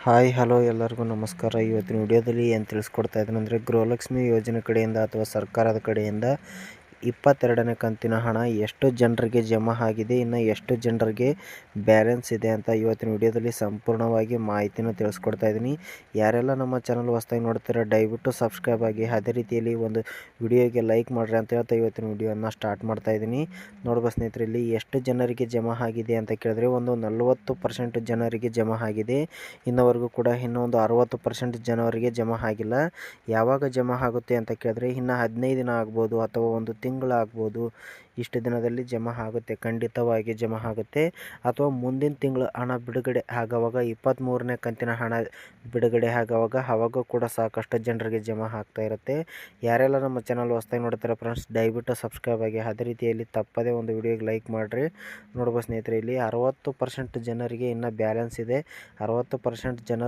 Hi hello ಎಲ್ಲರಿಗೂ ನಮಸ್ಕಾರ. ಇವತ್ತಿನ ವಿಡಿಯೋದಲ್ಲಿ ಏನು ತಿಳಿಸ್ಕೊಡ್ತಾ ಇದ್ದೀನಿ ಅಂದರೆ, ಗೃಹಲಕ್ಷ್ಮಿ ಯೋಜನೆ ಕಡೆಯಿಂದ ಅಥವಾ ಸರ್ಕಾರದ ಕಡೆಯಿಂದ 22ನೇ ಕಂತಿನ ಹಣ ಎಷ್ಟು ಜನರಿಗೆ ಜಮಾ ಆಗಿದೆ, ಇನ್ನು ಎಷ್ಟು ಜನರಿಗೆ ಬ್ಯಾಲೆನ್ಸ್ ಇದೆ ಅಂತ ಇವತ್ತಿನ ವಿಡಿಯೋದಲ್ಲಿ ಸಂಪೂರ್ಣವಾಗಿ ಮಾಹಿತಿನ ತಿಳಿಸ್ಕೊಡ್ತಾ ಇದ್ದೀನಿ. ಯಾರೆಲ್ಲ ನಮ್ಮ ಚಾನಲ್ ಹೊಸದಾಗಿ ನೋಡ್ತೀರಾ ದಯವಿಟ್ಟು ಸಬ್ಸ್ಕ್ರೈಬ್ ಆಗಿ, ಅದೇ ರೀತಿಯಲ್ಲಿ ಒಂದು ವಿಡಿಯೋಗೆ ಲೈಕ್ ಮಾಡಿರಿ ಅಂತ ಹೇಳ್ತಾ ಇವತ್ತಿನ ವಿಡಿಯೋನ ಸ್ಟಾರ್ಟ್ ಮಾಡ್ತಾ ಇದ್ದೀನಿ. ನೋಡ್ಬೋದು ಸ್ನೇಹಿತರೆ, ಇಲ್ಲಿ ಎಷ್ಟು ಜನರಿಗೆ ಜಮಾ ಆಗಿದೆ ಅಂತ ಕೇಳಿದ್ರೆ ಒಂದು 40% ಜನರಿಗೆ ಜಮಾ ಆಗಿದೆ. ಇನ್ನವರೆಗೂ ಕೂಡ ಇನ್ನೊಂದು 60% ಜನವರಿಗೆ ಜಮಾ ಆಗಿಲ್ಲ. ಯಾವಾಗ ಜಮಾ ಆಗುತ್ತೆ ಅಂತ ಕೇಳಿದ್ರೆ ಇನ್ನು 15 ದಿನ ಆಗ್ಬೋದು ಅಥವಾ ಒಂದು ತಿಂಗಳಾಗ್ಬೋದು. ಇಷ್ಟು ದಿನದಲ್ಲಿ ಜಮಾ ಆಗುತ್ತೆ, ಖಂಡಿತವಾಗಿ ಜಮಾ ಆಗುತ್ತೆ. ಅಥವಾ ಮುಂದಿನ ತಿಂಗಳು ಹಣ ಬಿಡುಗಡೆ ಆಗೋವಾಗ 23ನೇ ಕಂತಿನ ಹಣ ಬಿಡುಗಡೆ ಆವಾಗ ಕೂಡ ಸಾಕಷ್ಟು ಜನರಿಗೆ ಜಮಾ ಆಗ್ತಾ ಇರುತ್ತೆ. ಯಾರೆಲ್ಲ ನಮ್ಮ ಚಾನಲ್ ಹೊಸದಾಗಿ ನೋಡ್ತಾರೆ ಫ್ರೆಂಡ್ಸ್ ದಯವಿಟ್ಟು ಸಬ್ಸ್ಕ್ರೈಬ್ ಆಗಿ, ಅದೇ ರೀತಿಯಲ್ಲಿ ತಪ್ಪದೇ ಒಂದು ವಿಡಿಯೋಗೆ ಲೈಕ್ ಮಾಡಿರಿ. ನೋಡ್ಬೋದು ಸ್ನೇಹಿತರೆ, ಇಲ್ಲಿ 60% ಜನರಿಗೆ ಇನ್ನೂ ಬ್ಯಾಲೆನ್ಸ್ ಇದೆ. 60% ಜನರು